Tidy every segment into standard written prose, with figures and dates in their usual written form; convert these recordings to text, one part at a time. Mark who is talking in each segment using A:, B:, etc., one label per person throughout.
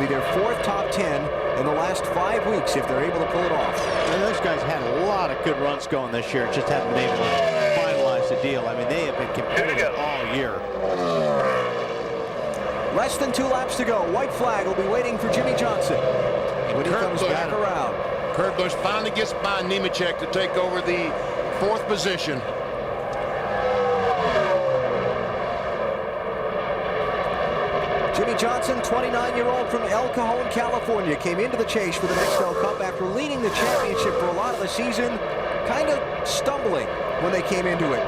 A: be their 4th top 10 in the last 5 weeks if they're able to pull it off.
B: And those guys had a lot of good runs going this year, just haven't been able to finalize the deal. I mean, they have been competitive all year.
A: Less than 2 laps to go. White flag will be waiting for Jimmy Johnson when he comes back around.
C: Kurt Busch finally gets by Nemechek to take over the 4th position.
A: Jimmy Johnson, 29-year-old from El Cajon, California, came into the chase for the Nextel Cup after leading the championship for a lot of the season, kind of stumbling when they came into it.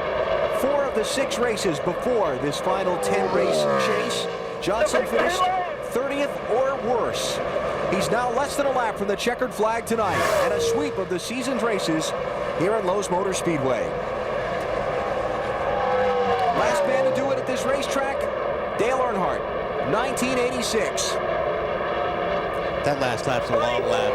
A: 4 of the 6 races before this final 10-race chase, Johnson finished 30th or worse. He's now less than a lap from the checkered flag tonight and a sweep of the season's races here at Lowe's Motor Speedway. Last man to do it at this racetrack, Dale Earnhardt, 1986.
B: That last lap's a long lap.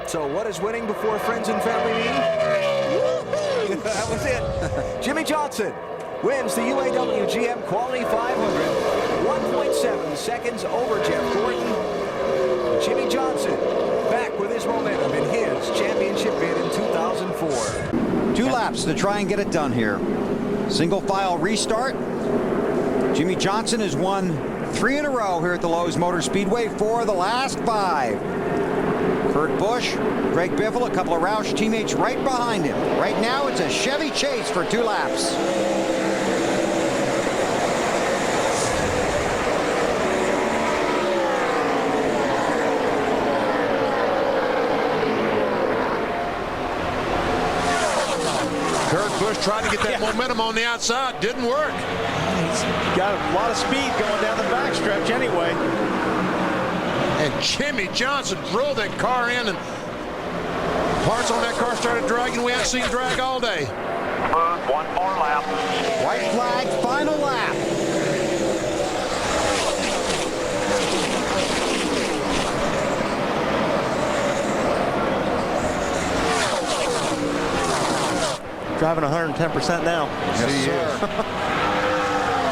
A: So what is winning before friends and family meet? That was it. Jimmy Johnson wins the UAW GM Quality 500, 1.7 seconds over Jeff Gordon. Jimmy Johnson back with his momentum in his championship bid in 2004.
D: 2 laps to try and get it done here. Single file restart. Jimmy Johnson has won 3 in a row here at the Lowe's Motor Speedway for the last 5. Kurt Busch, Greg Biffle, a couple of Roush teammates right behind him. Right now it's a Chevy chase for 2 laps.
C: Kurt Busch tried to get that momentum on the outside. Didn't work.
B: He's got a lot of speed going down the backstretch anyway.
C: And Jimmy Johnson drove that car in, and parts on that car started dragging. We haven't seen drag all day.
E: One more lap.
D: White flag, final lap.
B: Driving 110% now.
D: Yes, sir.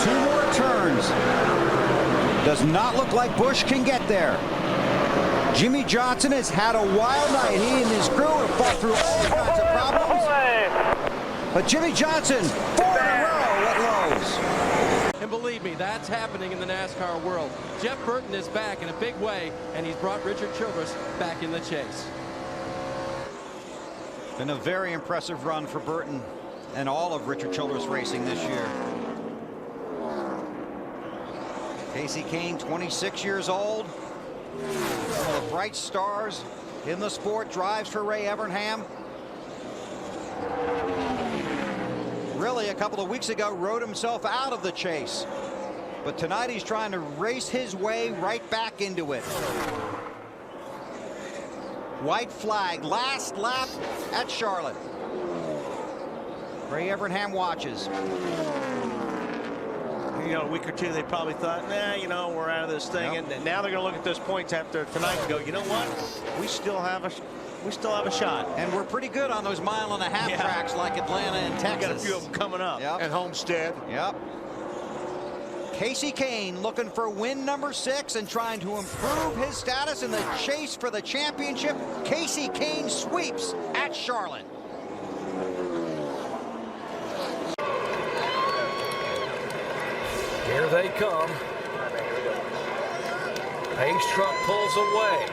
D: 2 more turns. Does not look like Busch can get there. Jimmy Johnson has had a wild night. He and his crew have fought through all kinds of problems. But Jimmy Johnson, 4 in a row at Lowe's.
F: And believe me, that's happening in the NASCAR world. Jeff Burton is back in a big way, and he's brought Richard Childress back in the chase.
D: Been a very impressive run for Burton and all of Richard Childress Racing this year. Casey Kane, 26 years old. One of the bright stars in the sport, drives for Ray Evernham. Really, a couple of weeks ago, rode himself out of the chase. But tonight he's trying to race his way right back into it. White flag, last lap at Charlotte. Ray Evernham watches.
B: You know, a week or two, they probably thought, nah, you know, we're out of this thing.
D: Yep.
B: And now they're going to look at those points after tonight and go, you know what? We still have a shot.
D: And we're pretty good on those mile-and-a-half tracks like Atlanta and Texas.
B: Got a few of them coming up.
D: Yep.
C: And Homestead.
D: Yep. Casey Kane looking for win number 6 and trying to improve his status in the chase for the championship. Casey Kane sweeps at Charlotte.
G: Here they come. Pace truck pulls away.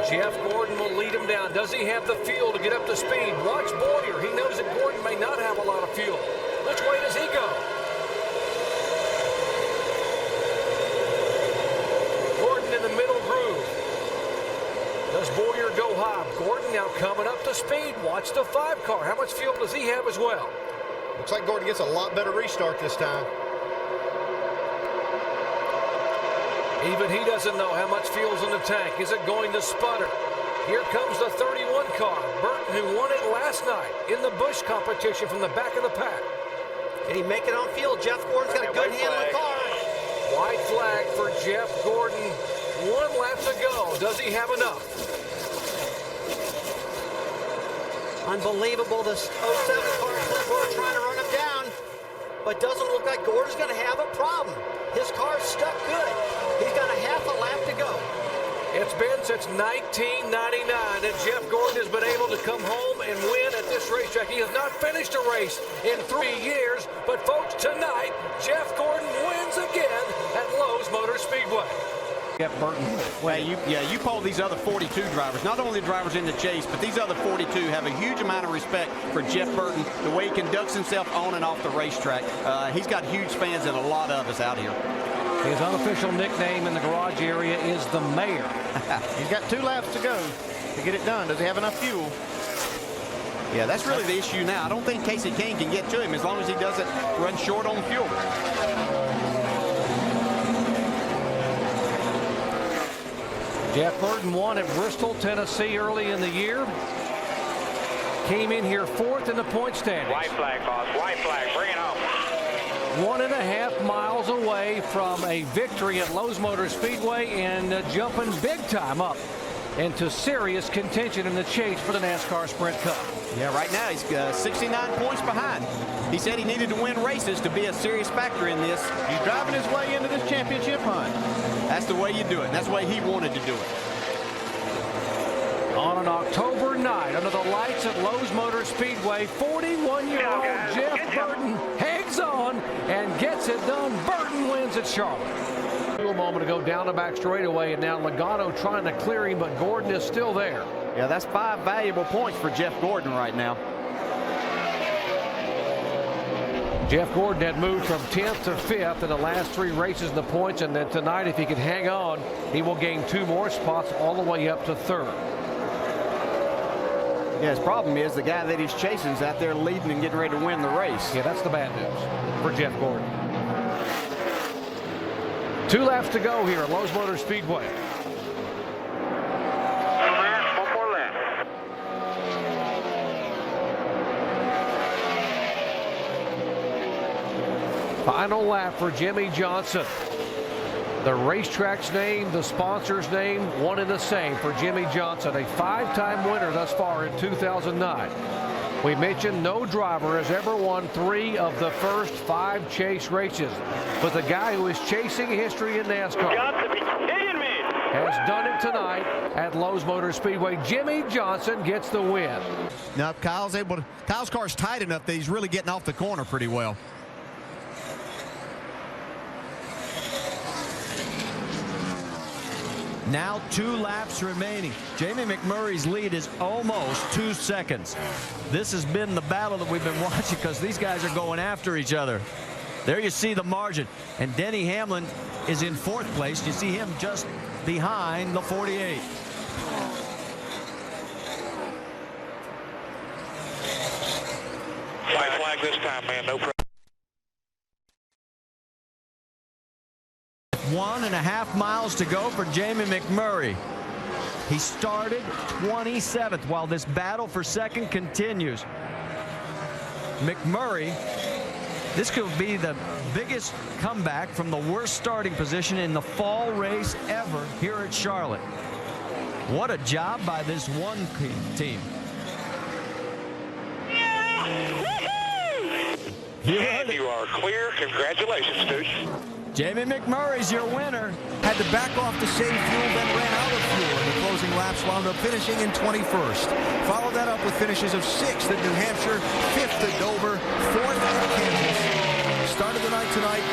G: Jeff Gordon will lead him down. Does he have the fuel to get up to speed? Watch Boyer. He knows that Gordon may not have a lot of fuel. Which way does he go? Gordon in the middle groove. Does Boyer go high? Gordon now coming up to speed. Watch the 5 car. How much fuel does he have as well?
C: Looks like Gordon gets a lot better restart this time.
G: Even he doesn't know how much fuel's in the tank. Is it going to sputter? Here comes the 31 car. Burton, who won it last night in the Busch competition from the back of the pack.
H: Can he make it on field? Jeff Gordon's got a good handle of the car.
G: White flag for Jeff Gordon. 1 lap to go. Does he have enough?
H: Unbelievable. This 07 car is trying to run him down. But doesn't look like Gordon's going to have a problem. His car's stuck good.
G: It's been since 1999 that Jeff Gordon has been able to come home and win at this racetrack. He has not finished a race in 3 years, but folks, tonight, Jeff Gordon wins again at Lowe's Motor Speedway.
I: Jeff Burton. Well, you poll these other 42 drivers, not only the drivers in the chase, but these other 42 have a huge amount of respect for Jeff Burton, the way he conducts himself on and off the racetrack. He's got huge fans and a lot of us out here.
G: His unofficial nickname in the garage area is the Mayor.
B: He's got 2 laps to go to get it done. Does he have enough fuel?
I: Yeah, that's really the issue now. I don't think Casey Kane can get to him as long as he doesn't run short on fuel.
G: Jeff Burton won at Bristol, Tennessee early in the year. Came in here 4th in the point standings.
E: White flag, boss. White flag. Bring it home.
G: 1.5 miles away from a victory at Lowe's Motor Speedway and jumping big time up into serious contention in the chase for the NASCAR Sprint Cup.
I: Yeah, right now he's 69 points behind. He said he needed to win races to be a serious factor in this.
B: He's driving his way into this championship hunt.
I: That's the way you do it. That's the way he wanted to do it.
G: On an October night under the lights at Lowe's Motor Speedway, 41-year-old Jeff Burton hangs on and gets it done. Burton wins at Charlotte. A moment ago down the back straightaway, and now Logano trying to clear him, but Gordon is still there.
I: Yeah, that's 5 valuable points for Jeff Gordon right now.
G: Jeff Gordon had moved from 10th to 5th in the last 3 races in the points, and then tonight, if he can hang on, he will gain 2 more spots all the way up to 3rd.
I: Yeah, his problem is the guy that he's chasing is out there leading and getting ready to win the race.
G: Yeah, that's the bad news for Jeff Gordon. 2 laps to go here at Lowe's Motor Speedway.
E: One more lap.
G: Final lap for Jimmy Johnson. The racetrack's name, the sponsor's name, one and the same for Jimmy Johnson, a 5-time winner thus far in 2009. We mentioned no driver has ever won 3 of the first 5 chase races, but the guy who is chasing history in NASCAR has done it tonight at Lowe's Motor Speedway. Jimmy Johnson gets the win.
B: Now Kyle's car's tight enough that he's really getting off the corner pretty well.
J: Now 2 laps remaining. Jamie McMurray's lead is almost 2 seconds. This has been the battle that we've been watching because these guys are going after each other. There you see the margin. And Denny Hamlin is in 4th place. You see him just behind the 48.
E: White flag this time, man. No problem.
J: 1.5 miles to go for Jamie McMurray. He started 27th while this battle for second continues. McMurray, this could be the biggest comeback from the worst starting position in the fall race ever here at Charlotte. What a job by this one team.
E: You are clear. Congratulations, dude.
J: Jamie McMurray's your winner.
A: Had to back off to save fuel, then ran out of fuel in the closing laps, wound up finishing in 21st. Followed that up with finishes of 6th at New Hampshire, 5th at Dover, 4th at Kansas. Started the night tonight,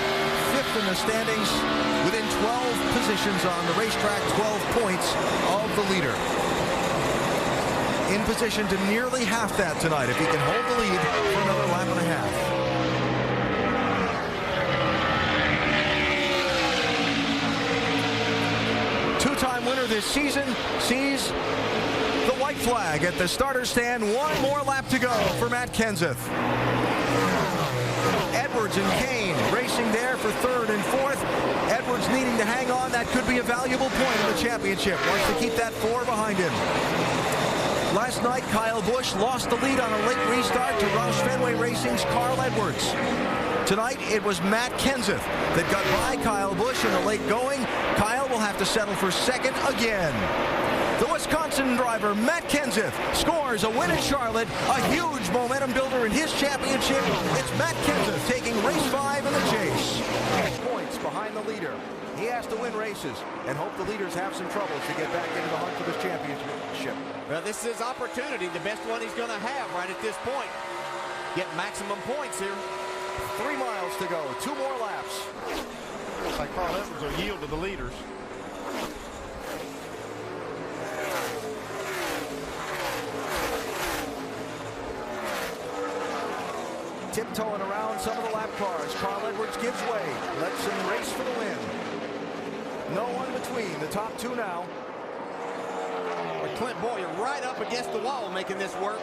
A: 5th in the standings, within 12 positions on the racetrack, 12 points of the leader. In position to nearly half that tonight if he can hold the lead for another lap and a half. Two-time winner this season sees the white flag at the starter stand. 1 more lap to go for Matt Kenseth. Edwards and Kane racing there for 3rd and 4th. Edwards needing to hang on. That could be a valuable point in the championship. Wants to keep that 4 behind him. Last night, Kyle Busch lost the lead on a late restart to Roush Fenway Racing's Carl Edwards. Tonight, it was Matt Kenseth that got by Kyle Busch in the late going. Kyle will have to settle for 2nd again. The Wisconsin driver, Matt Kenseth, scores a win at Charlotte, a huge momentum builder in his championship. It's Matt Kenseth taking race 5 in the chase. points behind the leader. He has to win races and hope the leaders have some troubles to get back into the hunt for this championship.
I: Well, this is his opportunity, the best one he's going to have right at this point. Get maximum points here.
A: 3 miles to go, 2 more laps.
C: Looks like Carl Edwards will yield to the leaders.
A: Tiptoeing around some of the lap cars. Carl Edwards gives way, lets him race for the win. No one between the top 2 now.
I: Clint Boyer right up against the wall making this work.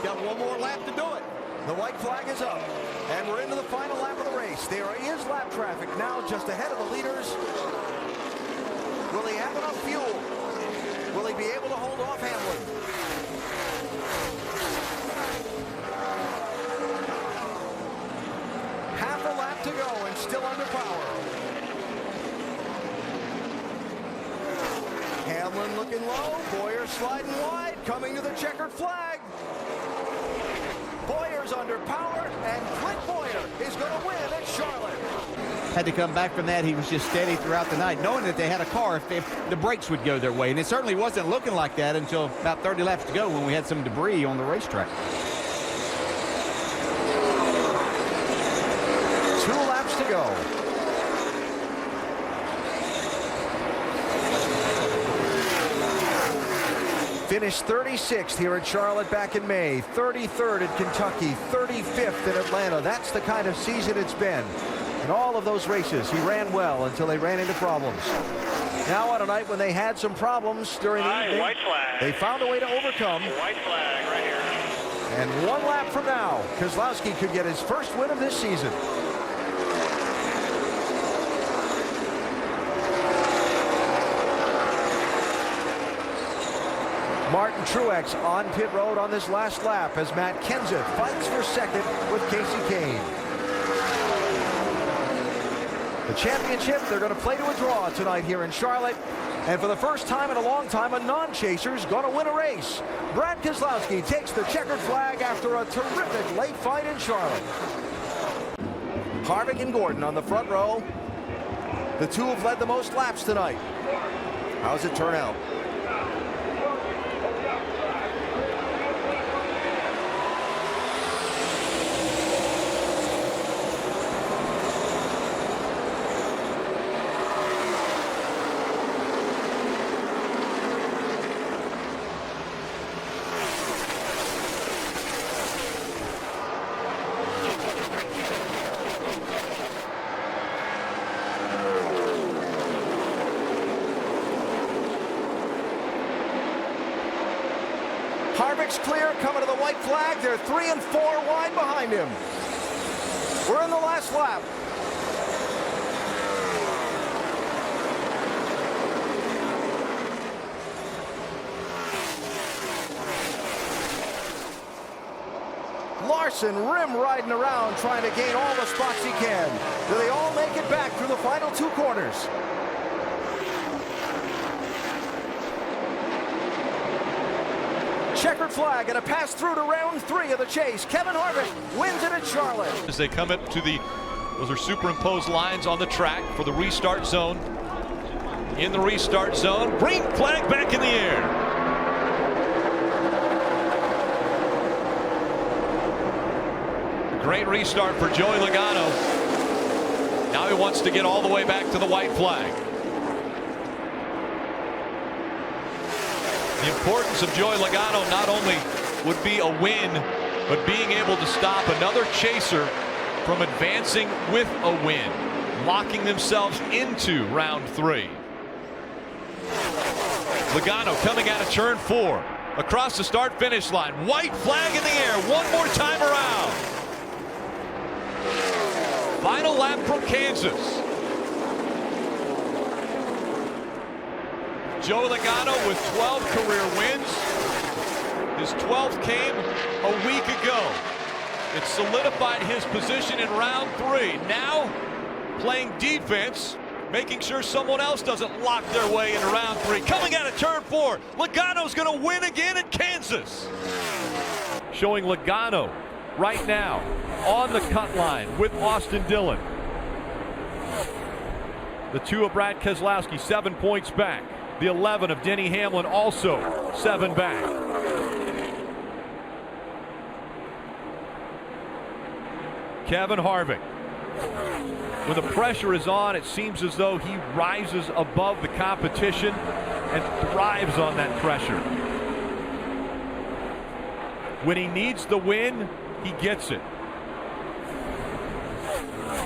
I: Got 1 more lap to do it.
A: The white flag is up, and we're into the final lap of the race. There is lap traffic now just ahead of the leaders. Will he have enough fuel? Will he be able to hold off Hamlin? Half a lap to go and still under power. Hamlin looking low. Boyer sliding wide, coming to the checkered flag. Boyer's under power, and Clint Boyer is going to win at Charlotte.
I: Had to come back from that. He was just steady throughout the night, knowing that they had a car if the brakes would go their way. And it certainly wasn't looking like that until about 30 laps to go when we had some debris on the racetrack.
A: 2 laps to go. Finished 36th here at Charlotte back in May, 33rd at Kentucky, 35th in Atlanta. That's the kind of season it's been. In all of those races, he ran well until they ran into problems. Now on a night when they had some problems during the evening,
E: white flag.
A: they found a way to overcome.
E: White flag right here.
A: And 1 lap from now, Keselowski could get his first win of this season. Martin Truex on pit road on this last lap as Matt Kenseth fights for second with Casey Kane. The championship, they're going to play to a draw tonight here in Charlotte. And for the first time in a long time, a non-chaser's going to win a race. Brad Keselowski takes the checkered flag after a terrific late fight in Charlotte. Harvick and Gordon on the front row. The 2 have led the most laps tonight. How's it turn out? Harvick's clear, coming to the white flag. They're 3 and 4 wide behind him. We're in the last lap. Larson rim riding around trying to gain all the spots he can. Do they all make it back through the final 2 corners? Checkered flag and a pass through to round 3 of the chase. Kevin Harvick wins it at Charlotte.
K: As they come up to those are superimposed lines on the track for the restart zone. In the restart zone, green flag back in the air. Great restart for Joey Logano. Now he wants to get all the way back to the white flag. The importance of Joey Logano not only would be a win, but being able to stop another chaser from advancing with a win, locking themselves into round 3. Logano coming out of turn 4, across the start-finish line. White flag in the air, 1 more time around. Final lap from Kansas. Joey Logano with 12 career wins. His 12th came a week ago. It solidified his position in round 3. Now playing defense, making sure someone else doesn't lock their way into round 3. Coming out of turn 4, Logano's going to win again at Kansas. Showing Logano right now on the cut line with Austin Dillon. The 2 of Brad Keselowski, 7 points back. The 11 of Denny Hamlin, also 7 back. Kevin Harvick. When the pressure is on, it seems as though he rises above the competition and thrives on that pressure. When he needs the win, he gets it.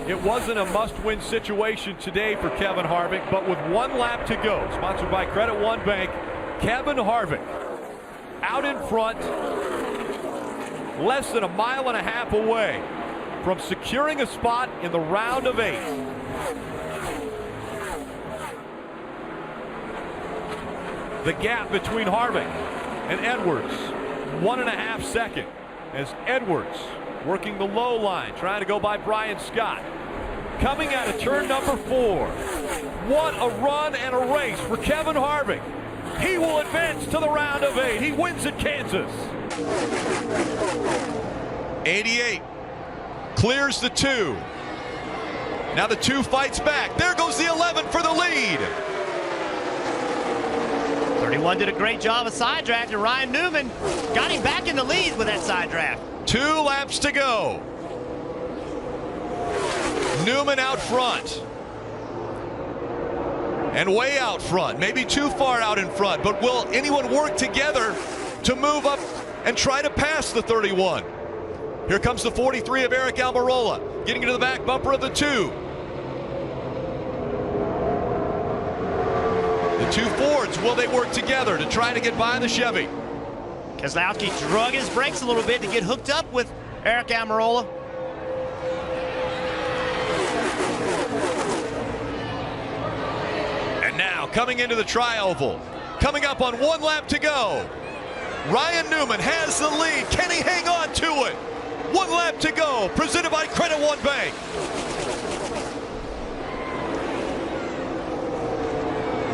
K: It wasn't a must-win situation today for Kevin Harvick, but with 1 lap to go, sponsored by Credit One Bank, Kevin Harvick out in front, less than a mile and a half away from securing a spot in the round of 8. The gap between Harvick and Edwards, 1.5 seconds, as Edwards working the low line, trying to go by Brian Scott. Coming out of turn number 4. What a run and a race for Kevin Harvick. He will advance to the round of 8. He wins at Kansas.
L: 88 clears the 2. Now the 2 fights back. There goes the 11 for the lead.
M: 31 did a great job of side drafting. Ryan Newman got him back in the lead with that side draft.
L: 2 laps to go. Newman out front. And way out front. Maybe too far out in front. But will anyone work together to move up and try to pass the 31? Here comes the 43 of Eric Almirola, getting into the back bumper of the 2. The 2 Fords, will they work together to try to get by the Chevy?
M: Keselowski drug his brakes a little bit to get hooked up with Eric Almirola.
L: And now coming into the tri-oval, coming up on 1 lap to go. Ryan Newman has the lead. Can he hang on to it? 1 lap to go, presented by Credit One Bank.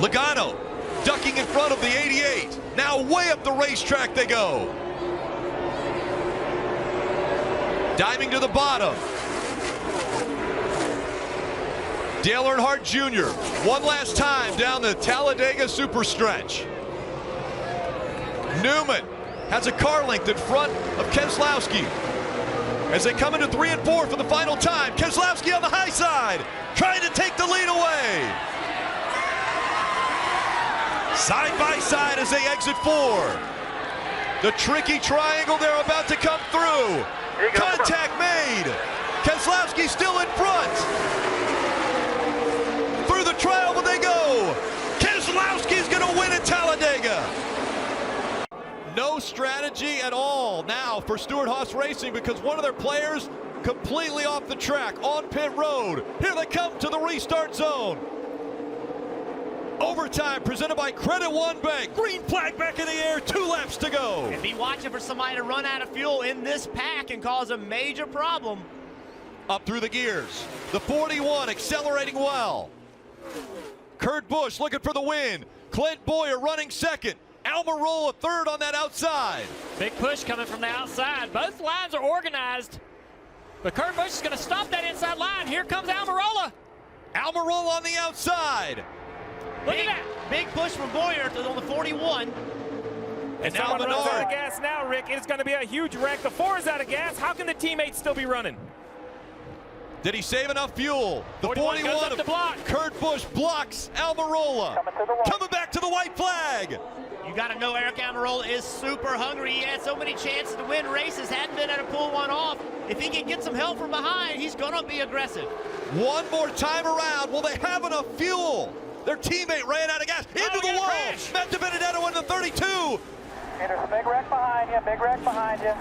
L: Logano ducking in front of the 88. Now way up the racetrack they go. Diving to the bottom. Dale Earnhardt Jr. one last time down the Talladega superstretch. Newman has a car length in front of Keselowski as they come into 3 and 4 for the final time. Keselowski on the high side, trying to take the lead away. Side by side as they exit 4. The tricky triangle, they're about to come through. Contact made. Keselowski still in front. Through the triangle they go. Keselowski's going to win at Talladega. No strategy at all now for Stewart-Haas Racing because one of their players completely off the track on pit road. Here they come to the restart zone. Overtime presented by Credit One Bank. Green flag back in the air, 2 laps to go.
M: And be watching for somebody to run out of fuel in this pack and cause a major problem.
L: Up through the gears. The 41 accelerating well. Kurt Busch looking for the win. Clint Boyer running second. Almirola third on that outside.
N: Big push coming from the outside. Both lines are organized. But Kurt Busch is going to stop that inside line. Here comes Almirola.
L: Almirola on the outside.
N: Look at that.
M: Big push from Boyer on the 41.
N: And now runs out of gas now, Rick. It's going to be a huge wreck. The 4 is out of gas. How can the teammates still be running?
L: Did he save enough fuel? The 41
N: goes up
L: of
N: the block.
L: Kurt Busch blocks Almirola. Coming back to the white flag.
M: You got to know Eric Almirola is super hungry. He had so many chances to win races, hadn't been able to pull one off. If he can get some help from behind, he's going to be aggressive.
L: One more time around. Will they have enough fuel? Their teammate ran out of gas into the wall. Matt DiBenedetto in the 32.
O: There's a big wreck behind you, big wreck behind you.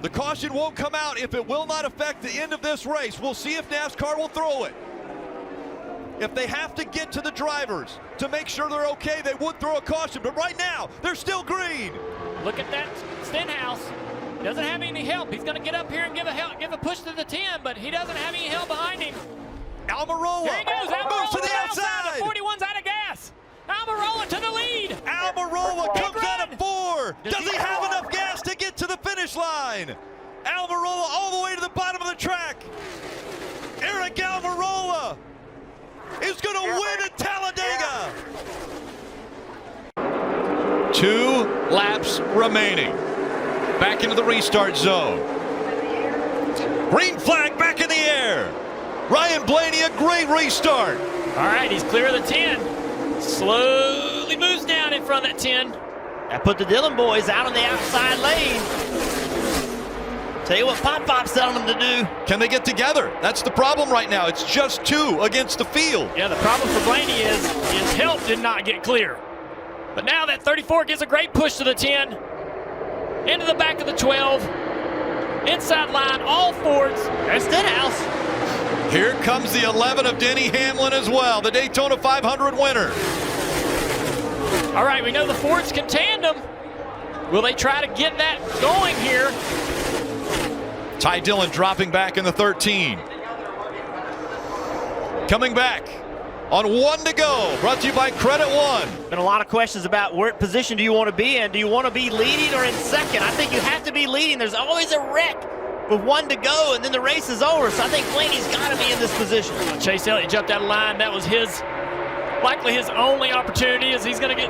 L: The caution won't come out if it will not affect the end of this race. We'll see if NASCAR will throw it. If they have to get to the drivers to make sure they're okay, they would throw a caution. But right now, they're still green.
N: Look at that Stenhouse. Doesn't have any help. He's going to get up here and give a push to the 10, but he doesn't have any help behind him.
L: Almirola.
N: Here he goes. Almirola
L: moves to the outside.
N: The 41's out of gas. Almirola to the lead.
L: Almirola comes out of 4. Does he have enough gas to get to the finish line? Almirola all the way to the bottom of the track. Eric Almirola is going to win at Talladega. 2 laps remaining. Back into the restart zone. Green flag back in the air. Ryan Blaney, a great restart.
N: All right, he's clear of the 10. Slowly moves down in front of that 10.
M: I put the Dillon boys out on the outside lane. Tell you what Pop's telling them to do.
L: Can they get together? That's the problem right now. It's just 2 against the field.
N: Yeah, the problem for Blaney is his help did not get clear. But now that 34 gives a great push to the 10. Into the back of the 12. Inside line, all Fords.
M: There's Stenhouse.
L: Here comes the 11 of Denny Hamlin as well, the Daytona 500 winner.
N: All right, we know the Fords can tandem. Will they try to get that going here?
L: Ty Dillon dropping back in the 13. Coming back on 1 to go. Brought to you by Credit One.
M: Been a lot of questions about what position do you want to be in. Do you want to be leading or in second? I think you have to be leading. There's always a wreck with 1 to go, and then the race is over. So I think Blaney's got to be in this position.
N: Chase Elliott jumped out of line. That was likely his only opportunity, as he's going to get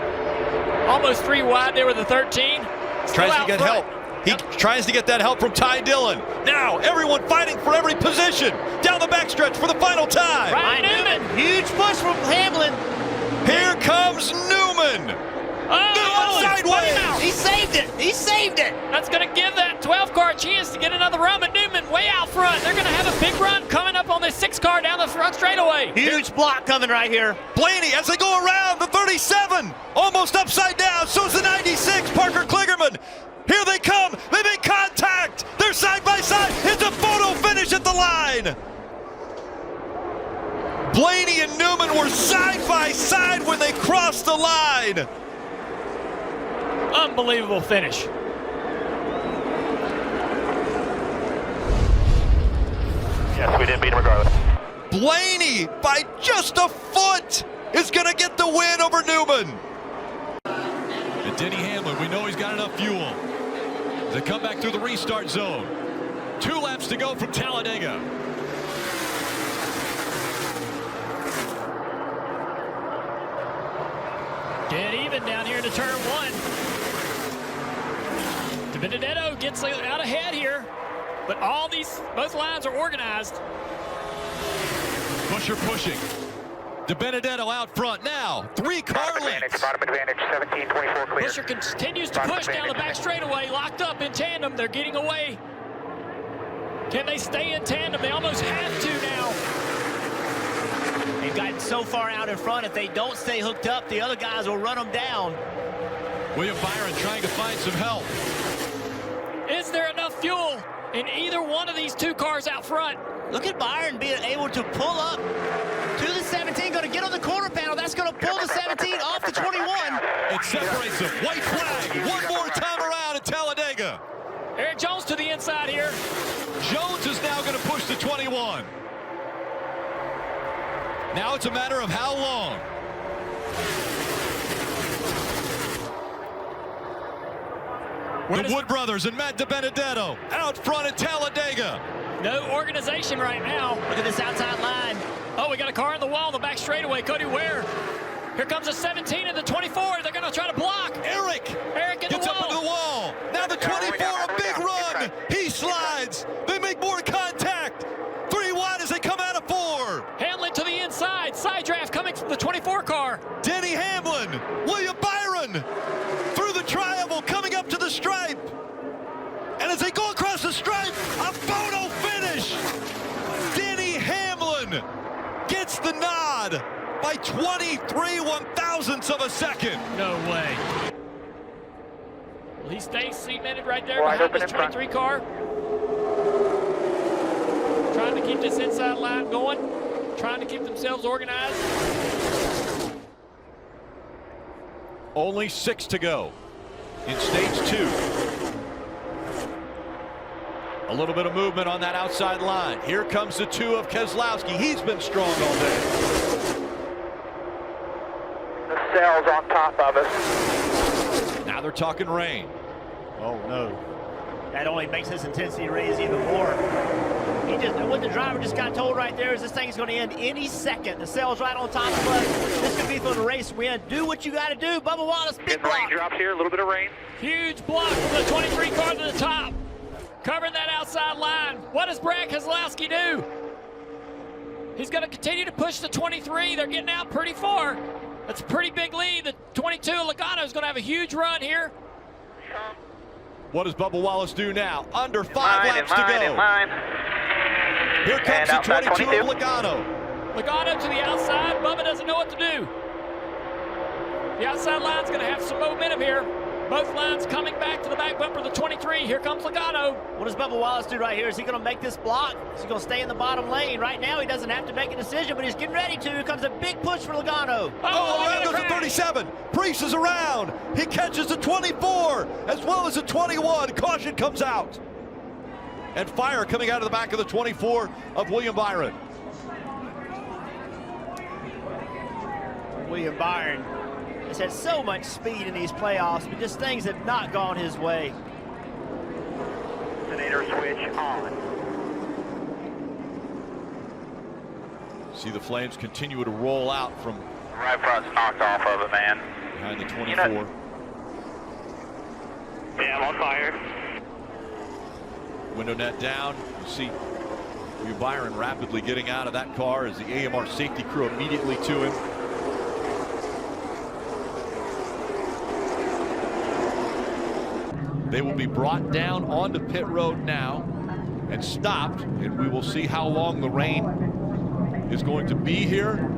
N: almost 3 wide there with the 13.
L: Tries to get help. He tries to get that help from Ty Dillon. Now everyone fighting for every position down the backstretch for the final time.
M: Ryan Newman, huge push from Hamlin.
L: Here comes Newman. Newman sideways.
M: He saved it. He saved it.
N: That's going to give that 12 car a chance to get another run, but Newman way out front. They're going to have a big run coming up on this 6 car down the front straightaway.
M: Huge block coming right here.
L: Blaney as they go around the 37, almost upside down. So's the 96, Parker Kligerman. Here they come. They make contact. They're side by side. It's a photo finish at the line. Blaney and Newman were side by side when they crossed the line.
N: Unbelievable finish.
E: Yes, we didn't beat him regardless.
L: Blaney, by just a foot, is going to get the win over Newman. And Denny Hamlin, we know he's got enough fuel. They come back through the restart zone. 2 laps to go from Talladega.
N: Dead even down here to turn 1. Benedetto gets out ahead here, but both lines are organized.
L: Busher pushing. DiBenedetto out front now. 3 car lengths.
E: Bottom advantage, 17-24 clear.
N: Busher continues to push down the back straightaway, locked up in tandem. They're getting away. Can they stay in tandem? They almost have to now.
M: They've gotten so far out in front. If they don't stay hooked up, the other guys will run them down.
L: William Byron trying to find some help.
N: Is there enough fuel in either one of these 2 cars out front?
M: Look at Byron being able to pull up to the 17, going to get on the corner panel. That's going to pull the 17 off the 21.
L: It separates them. White flag. 1 more time around at Talladega.
N: Eric Jones to the inside here.
L: Jones is now going to push the 21. Now it's a matter of how long. The Wood brothers and Matt DiBenedetto out front at Talladega.
N: No organization right now.
M: Look at this outside line.
N: Oh, we got a car in the wall, the back straightaway. Cody Ware. Here comes the 17 and the 24. They're going to try to block.
L: Eric
N: in
L: gets
N: the
L: up into the wall. Now the 24, a big run. He slides. They make more contact. 3 wide as they come out of 4.
N: Hamlin to the inside. Side draft coming from the 24 car.
L: Denny Hamlin. William Byron through the tri-oval coming up to the stripe. And as they go across the stripe, a photo finish. Denny Hamlin gets the nod by 23 one-thousandths of a second.
N: No way. Well, he stays cemented right there behind this 23 car. Trying to keep this inside line going. Trying to keep themselves organized.
L: Only 6 to go in stage 2. A little bit of movement on that outside line. Here comes the 2 of Keselowski. He's been strong all day.
E: The cell's on top of us.
L: Now they're talking rain.
B: Oh, no.
M: That only makes his intensity raise even more. What the driver just got told right there is this thing is going to end any second. The cell's right on top of us. This could be for the race win. Do what you got to do. Bubba Wallace, big block.
E: Rain drops here, a little bit of rain.
N: Huge block from the 23 car to the top. Covering that outside line. What does Brad Keselowski do? He's going to continue to push the 23. They're getting out pretty far. That's a pretty big lead. The 22, Logano, is going to have a huge run here.
K: What does Bubba Wallace do now? Under 5 laps to go. Here comes the 22 of Logano.
N: Logano to the outside. Bubba doesn't know what to do. The outside line's going to have some momentum here. Both lines coming back to the back bumper of the 23. Here comes Logano.
M: What does Bubba Wallace do right here? Is he going to make this block? Is he going to stay in the bottom lane? Right now, he doesn't have to make a decision, but he's getting ready to. Here comes a big push for Logano.
L: Oh, around goes the 37. Priest is around. He catches the 24 as well as the 21. Caution comes out. And fire coming out of the back of the 24 of William Byron.
M: William Byron has had so much speed in these playoffs, but just things have not gone his way.
E: Alternator switch on.
K: See the flames continue to roll out from
E: Right front's knocked off of it, man.
K: behind the 24.
E: Yeah, I'm on fire.
K: Window net down. You see William Byron rapidly getting out of that car as the AMR safety crew immediately to him. They will be brought down onto pit road now and stopped, and we will see how long the rain is going to be here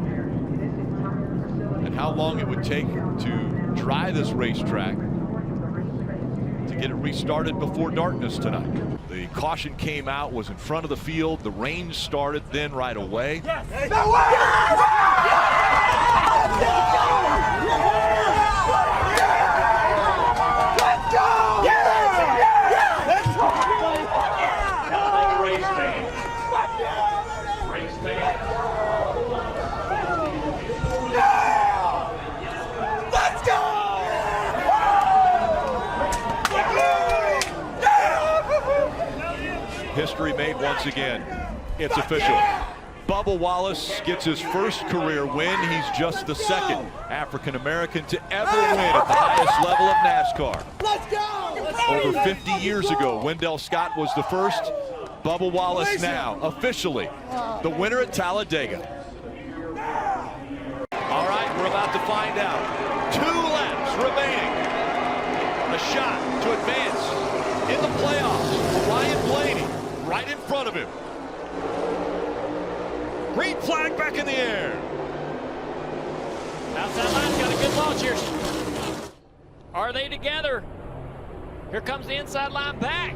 K: and how long it would take to dry this racetrack to get it restarted before darkness tonight. The caution came out, was in front of the field. The rain started then right away. History made once again. It's official. Bubba Wallace gets his first career win. He's just the second African-American to ever win at the highest level of NASCAR.
P: Let's go!
K: Over 50 years ago, Wendell Scott was the first. Bubba Wallace now officially the winner at Talladega. All right, we're about to find out. 2 laps remaining. A shot to advance in the playoffs. Ryan Blaney right in front of him. Green flag back in the air.
N: Outside line's got a good launch here. Are they together? Here comes the inside line back.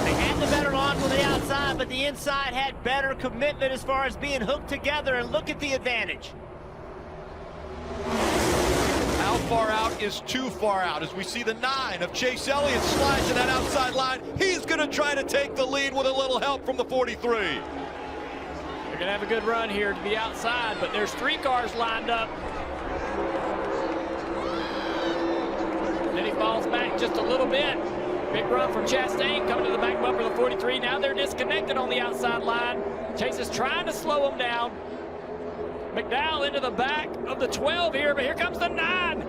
M: They had the better launch on the outside, but the inside had better commitment as far as being hooked together, and look at the advantage.
K: How far out is too far out as we see the 9 of Chase Elliott slide to that outside line. He's going to try to take the lead with a little help from the 43.
N: They're going to have a good run here to the outside, but there's 3 cars lined up. Then he falls back just a little bit. Big run from Chastain coming to the back bumper of the 43. Now they're disconnected on the outside line. Chase is trying to slow them down. McDowell into the back of the 12 here, but here comes the 9.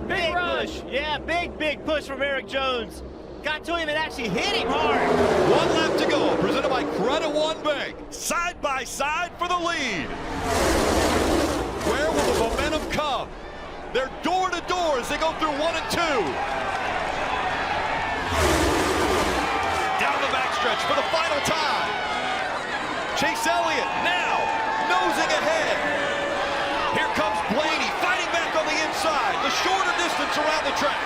M: Big push. Yeah, big push from Eric Jones. Got to him and actually hit him hard.
L: 1 lap to go, presented by Credit One Bank. Side by side for the lead. Where will the momentum come? They're door to door as they go through 1 and 2. Down the backstretch for the final time. Chase Elliott now nosing ahead. Here comes Blaney fighting back on the inside. The shorter distance around the track.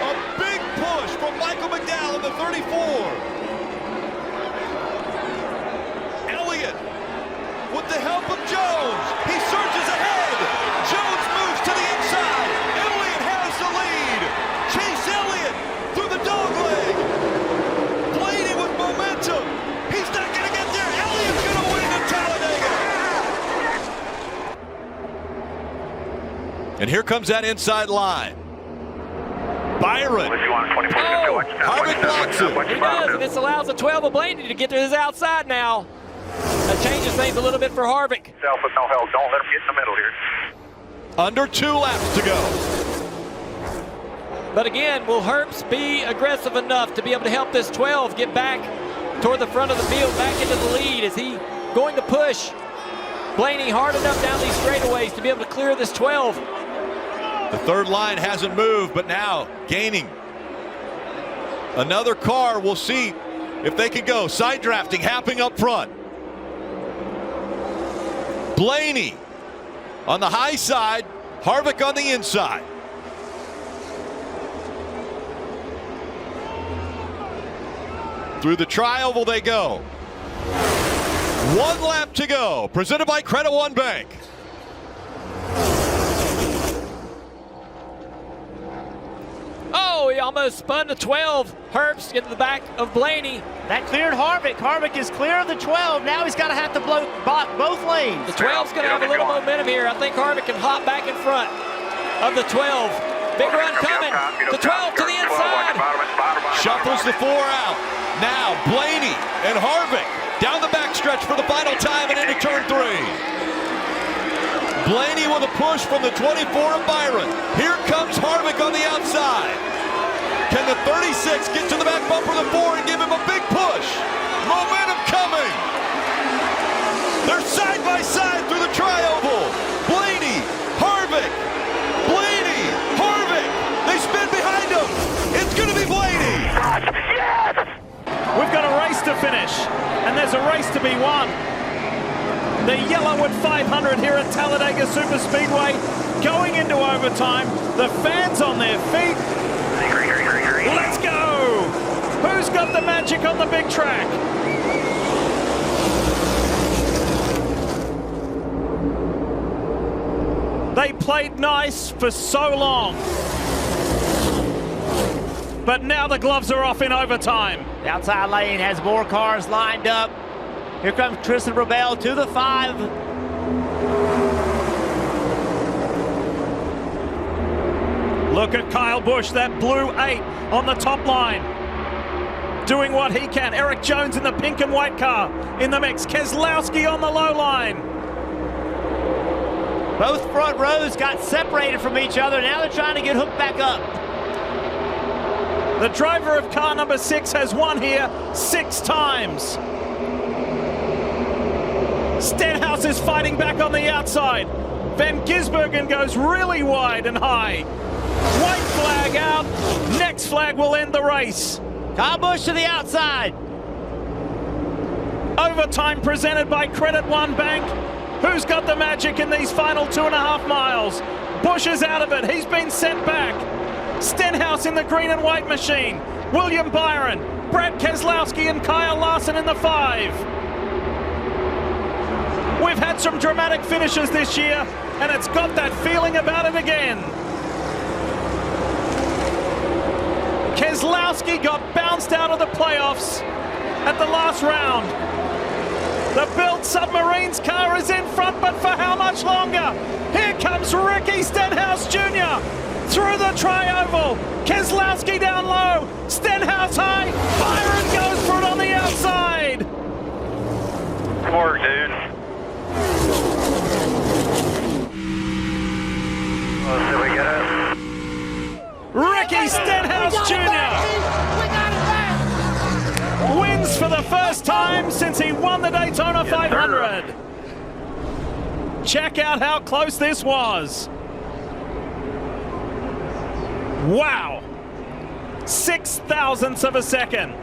L: A big push from Michael McDowell in the 34. Elliott with the help of Jones. He surges ahead. Jones moves to the inside. Elliott has the lead. Chase Elliott through the dog leg. Blaney with momentum. He's not going to get there. Elliott's going to win at Talladega. And here comes that inside line. Byron.
N: Oh,
L: Harvick blocks it.
N: He does, and this allows the 12 of Blaney to get to his outside now. That changes things a little bit for Harvick.
E: With no help. Don't let him get in the middle here.
L: Under 2 laps to go.
N: But again, will Herbst be aggressive enough to be able to help this 12 get back toward the front of the field, back into the lead? Is he going to push Blaney hard enough down these straightaways to be able to clear this 12?
L: The third line hasn't moved, but now gaining. Another car, we'll see if they can go. Side drafting happening up front. Blaney on the high side, Harvick on the inside. Through the tri-oval they go. 1 lap to go, presented by Credit One Bank.
N: Oh, he almost spun the 12. Herbst into the back of Blaney.
M: That cleared Harvick. Harvick is clear of the 12. Now he's got to have to block both lanes.
N: The 12's going to have a little momentum here. I think Harvick can hop back in front of the 12. Big run coming. The 12 to the inside.
L: Shuffles the 4 out. Now Blaney and Harvick down the backstretch for the final time and into turn 3. Blaney with a push from the 24 of Byron. Here comes Harvick on the outside. Can the 36 get to the back bumper of the 4 and give him a big push? Momentum coming. They're side by side through the tri-oval. Blaney, Harvick, Blaney, Harvick. They spin behind him. It's going to be Blaney.
E: Yes!
P: We've got a race to finish, and there's a race to be won. The Yellowwood 500 here at Talladega Superspeedway going into overtime. The fans on their feet. Let's go! Who's got the magic on the big track? They played nice for so long. But now the gloves are off in overtime.
M: The outside lane has more cars lined up. Here comes Tristan Rebel to the 5.
P: Look at Kyle Busch, that blue 8 on the top line. Doing what he can. Eric Jones in the pink and white car in the mix. Keselowski on the low line.
M: Both front rows got separated from each other. Now they're trying to get hooked back up.
P: The driver of car number 6 has won here 6 times. Stenhouse is fighting back on the outside. Van Gisbergen goes really wide and high. White flag out. Next flag will end the race.
M: Kyle Busch to the outside.
P: Overtime presented by Credit One Bank. Who's got the magic in these final 2.5 miles? Busch is out of it. He's been sent back. Stenhouse in the green and white machine. William Byron, Brad Keselowski and Kyle Larson in the 5. We've had some dramatic finishes this year, and it's got that feeling about it again. Keselowski got bounced out of the playoffs at the last round. The Built Submarines car is in front, but for how much longer? Here comes Ricky Stenhouse Jr. through the tri-oval. Keselowski down low, Stenhouse high. Byron goes for it on the outside.
E: Good work, dude. We got it.
P: Ricky Stenhouse Jr. wins for the first time since he won the Daytona 500. Check out how close this was. Wow. 6 thousandths of a second.